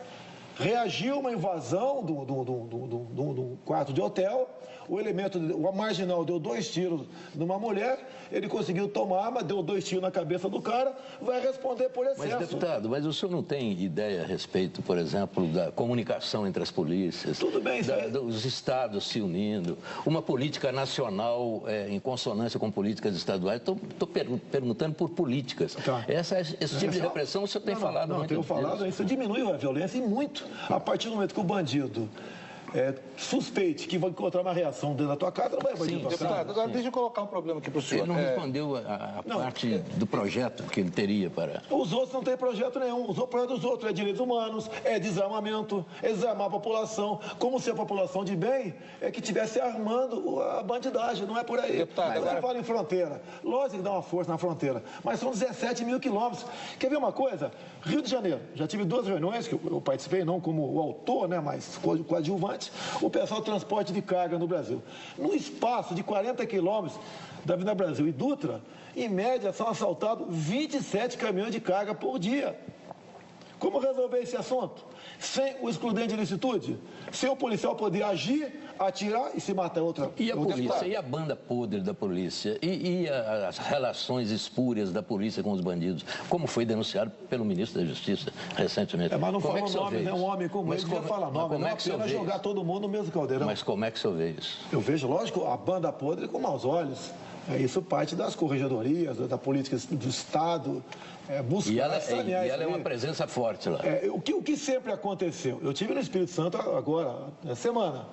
Reagiu a uma invasão do quarto de hotel, o marginal deu 2 tiros numa mulher, ele conseguiu tomar arma, deu 2 tiros na cabeça do cara, vai responder por excesso. Mas, deputado, mas o senhor não tem ideia a respeito, por exemplo, da comunicação entre as polícias? Tudo bem, dos estados se unindo, uma política nacional em consonância com políticas estaduais? Estou perguntando por políticas. Tá. Esse tipo de repressão o senhor tem falado muito. Não, tenho falado, isso diminui a violência e muito. A partir do momento que o bandido suspeite que vai encontrar uma reação dentro da tua casa, não vai invadir a tua casa. Deputado, agora deixa eu colocar um problema aqui para o senhor. Ele não respondeu a parte do projeto que ele teria para... Os outros não têm projeto nenhum. O projeto dos outros é direitos humanos, é desarmamento, é desarmar a população. Como se a população de bem que estivesse armando a bandidagem, não é por aí. Deputado, mas agora... fala em fronteira. Lógico que dá uma força na fronteira, mas são 17 mil quilômetros. Quer ver uma coisa? Rio de Janeiro, já tive 2 reuniões que eu participei, não como o autor, né, mas coadjuvante, o pessoal do transporte de carga no Brasil. No espaço de 40 quilômetros da Avenida Brasil e Dutra, em média são assaltados 27 caminhões de carga por dia. Como resolver esse assunto? Sem o excludente de ilicitude? Sem o policial poder agir, atirar e se matar outra. E a polícia? E a banda podre da polícia? E as relações espúrias da polícia com os bandidos? Como foi denunciado pelo ministro da Justiça recentemente? Mas não fala o nome, né? Um homem como ele não fala nome. Não é apenas jogar todo mundo no mesmo caldeirão. Mas como é que o senhor vê isso? Eu vejo, lógico, a banda podre com maus olhos. Isso parte das corregedorias, da política do Estado. E ela é uma presença forte lá. O que sempre aconteceu? Eu tive no Espírito Santo agora, na semana.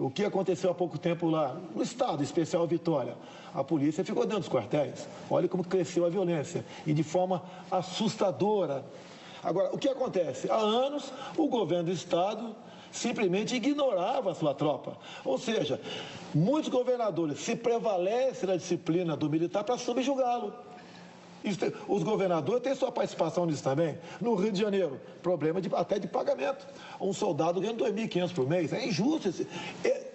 O que aconteceu há pouco tempo lá no estado especial Vitória? A polícia ficou dentro dos quartéis. Olha como cresceu a violência e de forma assustadora. Agora, o que acontece? Há anos, o governo do estado simplesmente ignorava a sua tropa. Ou seja, muitos governadores se prevalecem da disciplina do militar para subjugá-lo. Os governadores têm sua participação nisso também. No Rio de Janeiro, problema até de pagamento. Um soldado ganha 2.500 por mês. É injusto.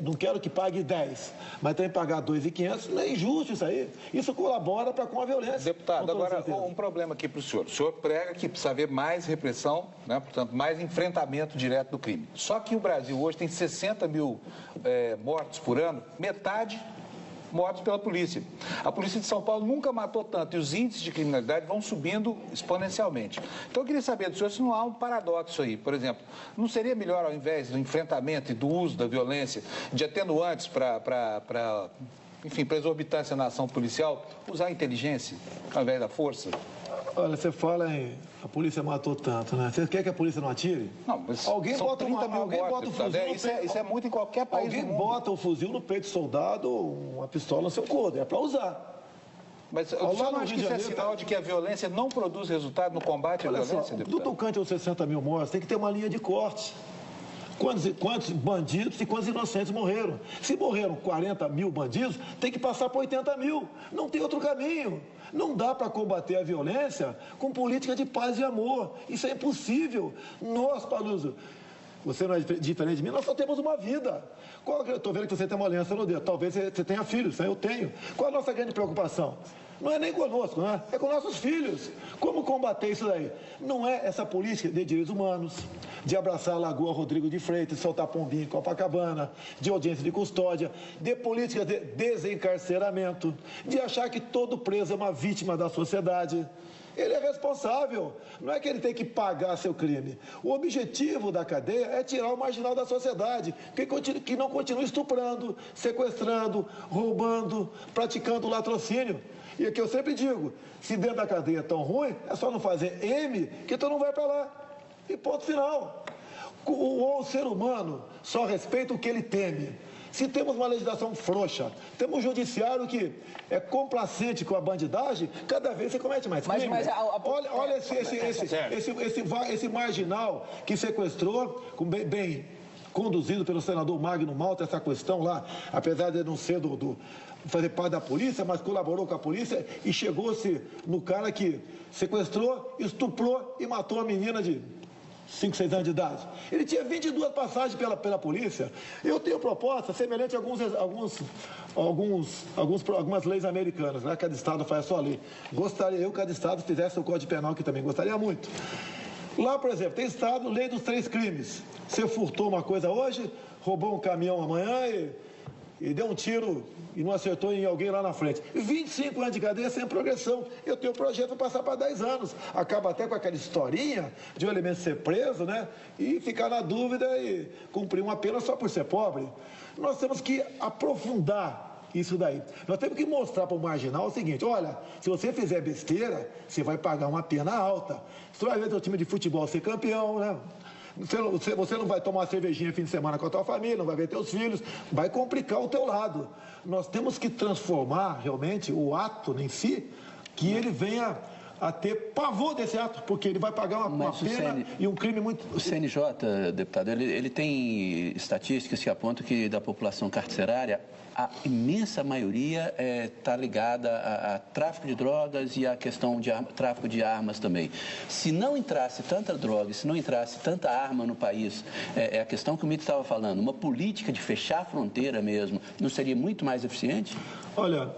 Não quero que pague 10, mas tem que pagar 2.500. Não é injusto isso aí. Isso colabora com a violência. Deputado, agora um problema aqui para o senhor. O senhor prega que precisa haver mais repressão, né? Portanto, mais enfrentamento direto do crime. Só que o Brasil hoje tem 60 mil mortos por ano, metade mortos pela polícia. A polícia de São Paulo nunca matou tanto e os índices de criminalidade vão subindo exponencialmente. Então eu queria saber do senhor se não há um paradoxo aí. Por exemplo, não seria melhor, ao invés do enfrentamento e do uso da violência, de atenuantes para exorbitância na ação policial, usar a inteligência ao invés da força? Olha, você fala em a polícia matou tanto, né? Você quer que a polícia não atire? Não, mas alguém são bota 30 mil alguém mortos, bota o fuzil no peito. Isso é muito em qualquer país alguém do mundo. bota o fuzil no peito do soldado, uma pistola no seu couro. É para usar. Mas o senhor não acha que isso é sinal de que a violência não produz resultado no combate à violência, deputado? Do tocante aos 60 mil mortos, tem que ter uma linha de corte. Quantos bandidos e quantos inocentes morreram? Se morreram 40 mil bandidos, tem que passar por 80 mil. Não tem outro caminho. Não dá para combater a violência com política de paz e amor. Isso é impossível. Nós, Paluso, você não é diferente de mim, nós só temos uma vida. Estou vendo que você tem uma aliança no dedo. Talvez você tenha filhos, eu tenho. Qual a nossa grande preocupação? Não é nem conosco, não é? É com nossos filhos. Como combater isso daí? Não é essa política de direitos humanos, de abraçar a Lagoa Rodrigo de Freitas, soltar pombinho em Copacabana, de audiência de custódia, de política de desencarceramento, de achar que todo preso é uma vítima da sociedade. Ele é responsável. Não é que ele tem que pagar seu crime. O objetivo da cadeia é tirar o marginal da sociedade, que não continue estuprando, sequestrando, roubando, praticando latrocínio. E é que eu sempre digo, se dentro da cadeia é tão ruim, é só não fazer M, que tu não vai para lá. E ponto final. O ser humano só respeita o que ele teme. Se temos uma legislação frouxa, temos um judiciário que é complacente com a bandidagem, cada vez você comete mais crime. Olha esse marginal que sequestrou, bem conduzido pelo senador Magno Malta, essa questão lá, apesar de não ser fazer parte da polícia, mas colaborou com a polícia e chegou-se no cara que sequestrou, estuprou e matou a menina de 5, 6 anos de idade. Ele tinha 22 passagens pela polícia. Eu tenho proposta semelhante a algumas leis americanas, né? Cada estado faz a sua lei. Gostaria eu que cada estado fizesse o Código Penal, que também gostaria muito. Lá, por exemplo, tem estado, lei dos 3 crimes. Você furtou uma coisa hoje, roubou um caminhão amanhã e deu um tiro e não acertou em alguém lá na frente. 25 anos de cadeia sem progressão. Eu tenho um projeto para passar para 10 anos. Acaba até com aquela historinha de um elemento ser preso, né? E ficar na dúvida e cumprir uma pena só por ser pobre. Nós temos que aprofundar isso daí. Nós temos que mostrar para o marginal o seguinte: olha, se você fizer besteira, você vai pagar uma pena alta. Você vai ver seu time de futebol ser campeão, né? Você não vai tomar uma cervejinha fim de semana com a tua família, não vai ver teus filhos, vai complicar o teu lado. Nós temos que transformar realmente o ato em si, que ele venha a ter pavor desse ato, porque ele vai pagar uma pena e um crime muito... O CNJ, deputado, ele tem estatísticas que apontam que da população carcerária, a imensa maioria está ligada a tráfico de drogas e a questão de tráfico de armas também. Se não entrasse tanta droga, se não entrasse tanta arma no país, é a questão que o Mito estava falando, uma política de fechar a fronteira mesmo, não seria muito mais eficiente? Olha,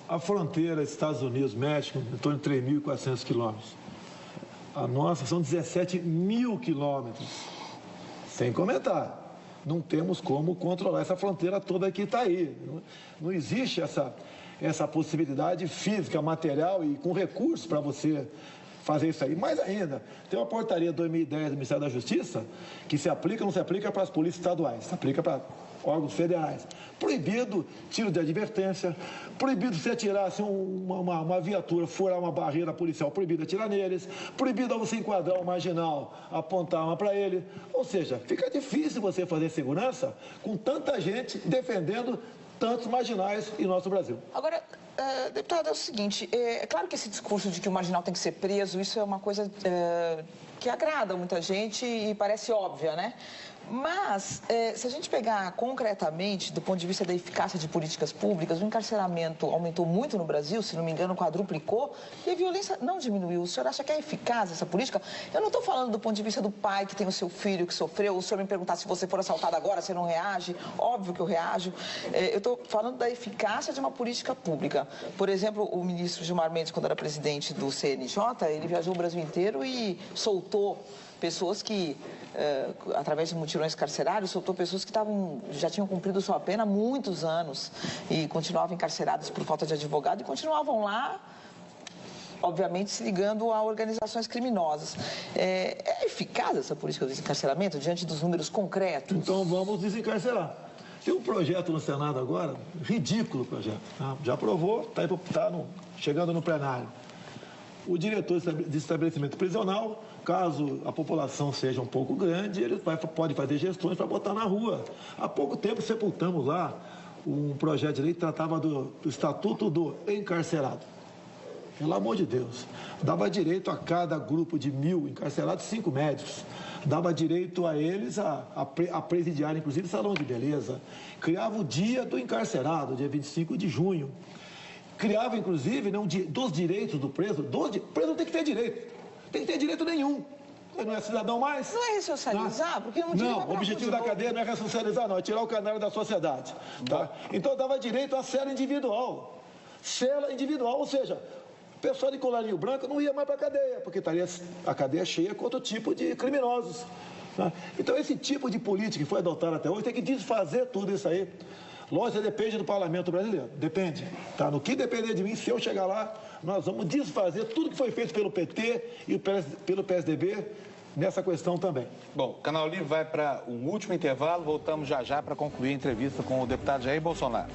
a fronteira Estados Unidos-México, em torno de 3.400 quilômetros. A nossa são 17 mil quilômetros. Sem comentar. Não temos como controlar essa fronteira toda que está aí. Não existe essa possibilidade física, material e com recursos para você fazer isso aí. Mais ainda, tem uma portaria 2010 do Ministério da Justiça que se aplica ou não se aplica para as polícias estaduais, se aplica para órgãos federais. Proibido tiro de advertência, proibido você atirar assim, uma viatura, furar uma barreira policial, proibido atirar neles, proibido você enquadrar um marginal, apontar uma para ele. Ou seja, fica difícil você fazer segurança com tanta gente defendendo tantos marginais em nosso Brasil. Agora, deputado, é o seguinte, é claro que esse discurso de que o marginal tem que ser preso, isso é uma coisa que agrada muita gente e parece óbvia, né? Mas, se a gente pegar concretamente, do ponto de vista da eficácia de políticas públicas, o encarceramento aumentou muito no Brasil, se não me engano, quadruplicou, e a violência não diminuiu. O senhor acha que é eficaz essa política? Eu não estou falando do ponto de vista do pai que tem o seu filho que sofreu. O senhor me perguntar se você for assaltado agora, você não reage? Óbvio que eu reajo. Eu estou falando da eficácia de uma política pública. Por exemplo, o ministro Gilmar Mendes, quando era presidente do CNJ, ele viajou o Brasil inteiro e soltou pessoas que, através de mutirões carcerários, soltou pessoas que já tinham cumprido sua pena há muitos anos e continuavam encarceradas por falta de advogado e continuavam lá, obviamente, se ligando a organizações criminosas. É eficaz essa política de desencarceramento diante dos números concretos? Então vamos desencarcerar. Tem um projeto no Senado agora, ridículo projeto, tá? Já aprovou, está chegando no plenário. O diretor de estabelecimento prisional, caso a população seja um pouco grande, ele pode fazer gestões para botar na rua. Há pouco tempo sepultamos lá um projeto de lei que tratava do Estatuto do Encarcerado. Pelo amor de Deus. Dava direito a cada grupo de 1.000 encarcerados 5 médicos. Dava direito a eles a presidiar, inclusive, salão de beleza. Criava o dia do encarcerado, dia 25 de junho. Criava, inclusive, dos direitos do preso. O preso não tem que ter direito. Tem que ter direito nenhum. Ele não é cidadão mais. Não é ressocializar? Porque não, o objetivo da cadeia não é ressocializar, não. É tirar o canário da sociedade. Tá? Então, dava direito à cela individual. Cela individual, ou seja, o pessoal de colarinho branco não ia mais para a cadeia, porque estaria a cadeia cheia com outro tipo de criminosos. Tá? Então, esse tipo de política que foi adotada até hoje tem que desfazer tudo isso aí. Lógico, depende do parlamento brasileiro, depende. Tá? No que depender de mim, se eu chegar lá, nós vamos desfazer tudo que foi feito pelo PT e pelo PSDB nessa questão também. Bom, o Canal Livre vai para um último intervalo, voltamos já para concluir a entrevista com o deputado Jair Bolsonaro.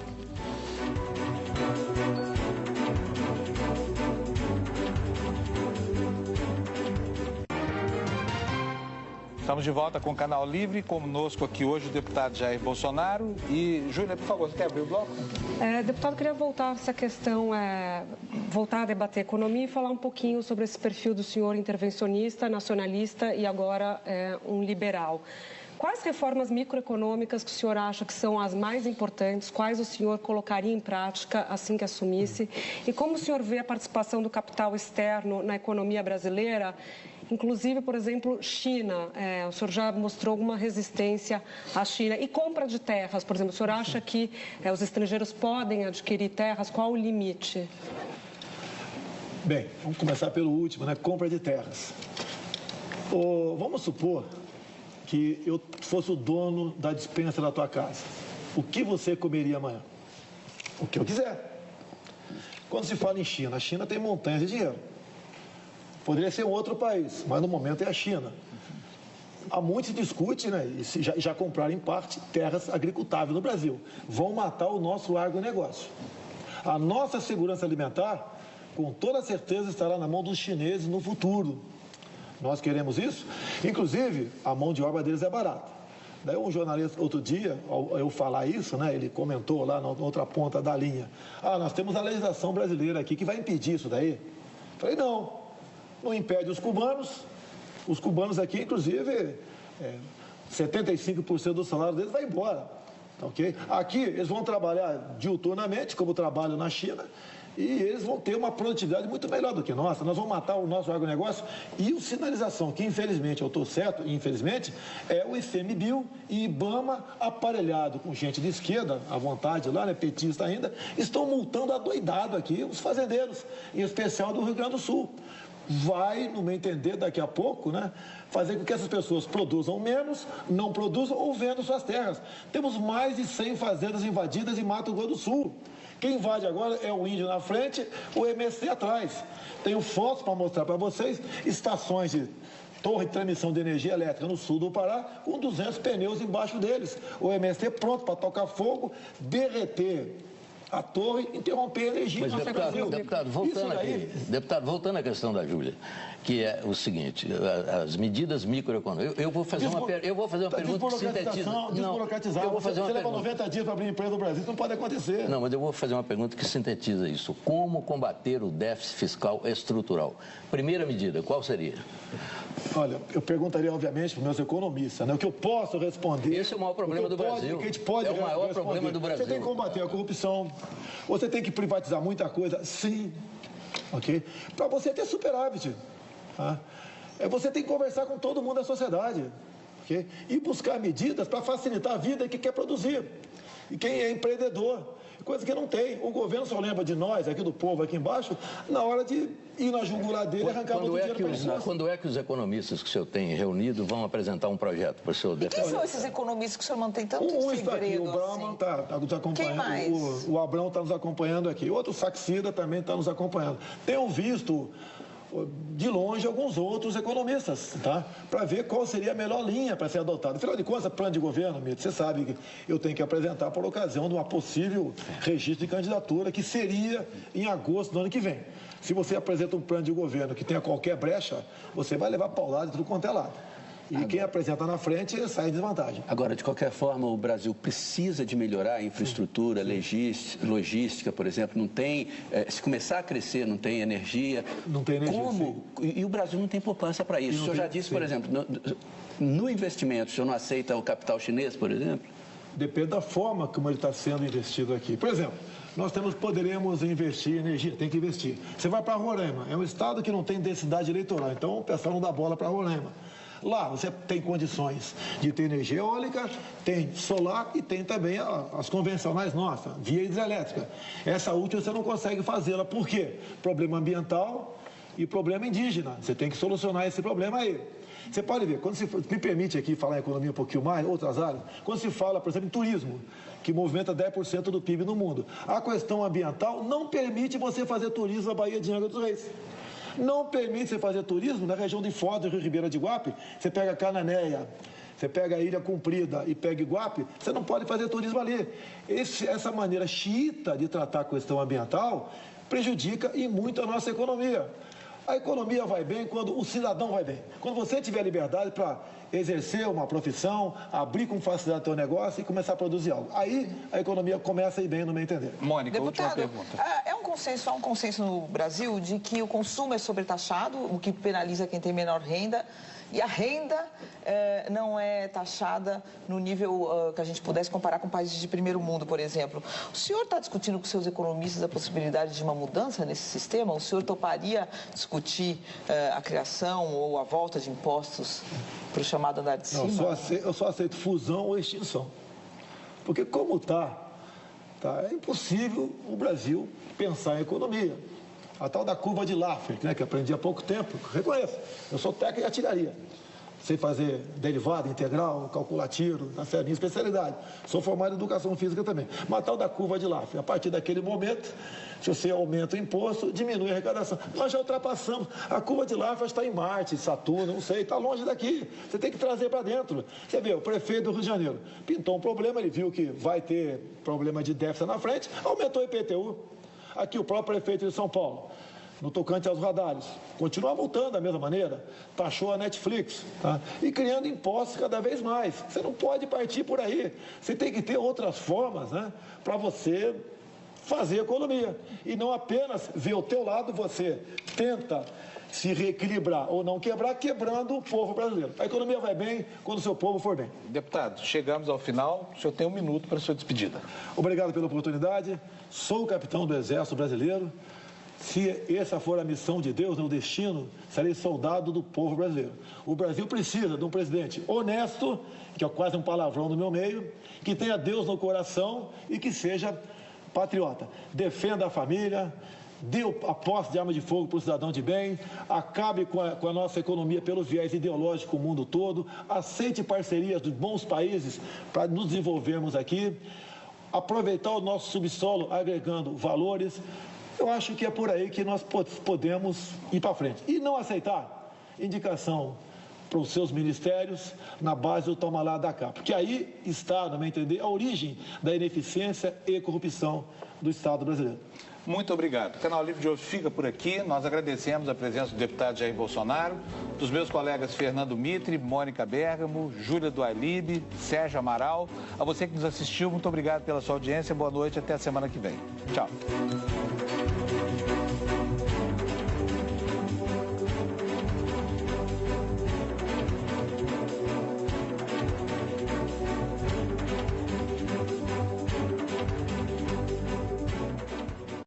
Estamos de volta com o Canal Livre, conosco aqui hoje o deputado Jair Bolsonaro. E, Júlia, por favor, você quer abrir o bloco? Deputado, queria voltar a essa questão, voltar a debater economia e falar um pouquinho sobre esse perfil do senhor intervencionista, nacionalista e agora um liberal. Quais reformas microeconômicas que o senhor acha que são as mais importantes? Quais o senhor colocaria em prática assim que assumisse? E como o senhor vê a participação do capital externo na economia brasileira? Inclusive, por exemplo, China. O senhor já mostrou alguma resistência à China. E compra de terras, por exemplo, o senhor acha que os estrangeiros podem adquirir terras? Qual o limite? Bem, vamos começar pelo último, né? Compra de terras. Vamos supor que eu fosse o dono da despensa da tua casa. O que você comeria amanhã? O que eu quiser. Quando se fala em China, a China tem montanhas de dinheiro. Poderia ser um outro país, mas no momento é a China. Há muito se discute, né? E já compraram em parte terras agricultáveis no Brasil. Vão matar o nosso agronegócio. A nossa segurança alimentar, com toda certeza, estará na mão dos chineses no futuro. Nós queremos isso. Inclusive, a mão de obra deles é barata. Daí um jornalista, outro dia, ao eu falar isso, né, ele comentou lá na outra ponta da linha. Nós temos a legislação brasileira aqui que vai impedir isso daí. Falei, não impede os cubanos. Os cubanos aqui, inclusive, 75% do salário deles vai embora. Okay? Aqui, eles vão trabalhar diuturnamente, como trabalham na China, e eles vão ter uma produtividade muito melhor do que nossa. Nós vamos matar o nosso agronegócio e o sinalização, que infelizmente, eu estou certo, infelizmente, é o ICMBio e IBAMA aparelhado com gente de esquerda, à vontade lá, né, petista ainda, estão multando adoidado aqui os fazendeiros, em especial do Rio Grande do Sul. Vai, no meu entender, daqui a pouco, né, fazer com que essas pessoas produzam menos, não produzam ou vendam suas terras. Temos mais de 100 fazendas invadidas em Mato Grosso do Sul. Quem invade agora é o índio na frente, o MST atrás. Tenho fotos para mostrar para vocês, estações de torre de transmissão de energia elétrica no sul do Pará, com 200 pneus embaixo deles. O MST pronto para tocar fogo, derreter a torre, interromper a energia. Mas, deputado, voltando à questão da Júlia, que é o seguinte, as medidas microeconômicas. Eu vou fazer uma pergunta que sintetiza. Desburocratizar. Você leva 90 dias para abrir empresa no Brasil, isso não pode acontecer. Não, mas eu vou fazer uma pergunta que sintetiza isso. Como combater o déficit fiscal estrutural? Primeira medida, qual seria? Olha, eu perguntaria, obviamente, para os meus economistas, né? O que eu posso responder... Esse é o maior problema do Brasil. É o maior problema do Brasil. Você tem que combater a corrupção, você tem que privatizar muita coisa, sim, ok? Para você ter superávit. Tá? Você tem que conversar com todo mundo da sociedade, okay? E buscar medidas para facilitar a vida que quer produzir. E quem é empreendedor, coisa que não tem. O governo só lembra de nós, aqui do povo, aqui embaixo, na hora de ir na jugular dele e arrancar muito dinheiro para eles. Quando é que os economistas que o senhor tem reunido vão apresentar um projeto para o senhor defender? E quem são esses economistas que o senhor mantém tanto segredo? Está aqui, o Brauman está nos acompanhando. Quem mais? O Abrão está nos acompanhando aqui. Outro Saxida também está nos acompanhando. Tenho visto de longe alguns outros economistas, tá? Para ver qual seria a melhor linha para ser adotada. Afinal de contas, plano de governo, Mito, você sabe que eu tenho que apresentar por ocasião de uma possível registro de candidatura, que seria em agosto do ano que vem. Se você apresenta um plano de governo que tenha qualquer brecha, você vai levar paulada de tudo quanto é lado. E quem apresenta na frente sai em desvantagem. Agora, de qualquer forma, o Brasil precisa de melhorar a infraestrutura, logística, por exemplo. Não tem, se começar a crescer, não tem energia. Não tem energia. Como? E o Brasil não tem poupança para isso. O senhor já disse, por exemplo, no investimento, o senhor não aceita o capital chinês, por exemplo? Depende da forma como ele está sendo investido aqui. Por exemplo, nós poderemos investir em energia, tem que investir. Você vai para Roraima, é um estado que não tem densidade eleitoral, então o pessoal não dá bola para Roraima. Lá você tem condições de ter energia eólica, tem solar e tem também as convencionais nossas, via hidrelétrica. Essa última você não consegue fazê-la. Por quê? Problema ambiental e problema indígena. Você tem que solucionar esse problema aí. Você pode ver, quando me permite aqui falar em economia um pouquinho mais, outras áreas, quando se fala, por exemplo, em turismo, que movimenta 10% do PIB no mundo, a questão ambiental não permite você fazer turismo na Baía de Angra dos Reis. Não permite você fazer turismo na região de Foz do Rio Ribeira de Iguape. Você pega Cananéia, você pega a Ilha Comprida e pega Iguape, você não pode fazer turismo ali. Essa maneira xiita de tratar a questão ambiental prejudica e muito a nossa economia. A economia vai bem quando o cidadão vai bem. Quando você tiver liberdade para exercer uma profissão, abrir com facilidade o seu negócio e começar a produzir algo. Aí a economia começa a ir bem, no meu entender. Mônica, Deputado, última pergunta. Há um consenso no Brasil de que o consumo é sobretaxado, o que penaliza quem tem menor renda, e a renda não é taxada no nível que a gente pudesse comparar com países de primeiro mundo, por exemplo. O senhor está discutindo com seus economistas a possibilidade de uma mudança nesse sistema? O senhor toparia discutir a criação ou a volta de impostos para o chamado andar de cima? Não, eu só aceito fusão ou extinção. Porque como está, é impossível o Brasil pensar em economia. A tal da curva de Laffer, né, que aprendi há pouco tempo, reconheço. Eu sou técnico em artilharia. Sei fazer derivada, integral, calcular tiro, essa é a minha especialidade. Sou formado em educação física também. Mas a tal da curva de Laffer, a partir daquele momento, se você aumenta o imposto, diminui a arrecadação. Nós já ultrapassamos. A curva de Laffer está em Marte, Saturno, não sei, está longe daqui. Você tem que trazer para dentro. Você vê, o prefeito do Rio de Janeiro pintou um problema, ele viu que vai ter problema de déficit na frente, aumentou o IPTU. Aqui o próprio prefeito de São Paulo, no tocante aos radares, continua multando da mesma maneira, taxou a Netflix, tá? E criando impostos cada vez mais. Você não pode partir por aí. Você tem que ter outras formas, né, para você fazer economia. E não apenas ver o teu lado, você tenta se reequilibrar ou não quebrar, quebrando o povo brasileiro. A economia vai bem quando o seu povo for bem. Deputado, chegamos ao final. O senhor tem 1 minuto para a sua despedida. Obrigado pela oportunidade. Sou o capitão do Exército Brasileiro. Se essa for a missão de Deus, o destino, serei soldado do povo brasileiro. O Brasil precisa de um presidente honesto, que é quase um palavrão no meu meio, que tenha Deus no coração e que seja patriota. Defenda a família, dê a posse de arma de fogo para o cidadão de bem, acabe com a nossa economia pelo viés ideológico do mundo todo, aceite parcerias dos bons países para nos desenvolvermos aqui. aproveitar o nosso subsolo agregando valores. Eu acho que é por aí que nós podemos ir para frente. E não aceitar indicação para os seus ministérios na base do toma lá da cá. Porque aí está, no meu entender, a origem da ineficiência e corrupção do Estado brasileiro. Muito obrigado. O Canal Livre de hoje fica por aqui. Nós agradecemos a presença do deputado Jair Bolsonaro, dos meus colegas Fernando Mitre, Mônica Bergamo, Júlia Duailib, Sérgio Amaral. A você que nos assistiu, muito obrigado pela sua audiência. Boa noite, até a semana que vem. Tchau.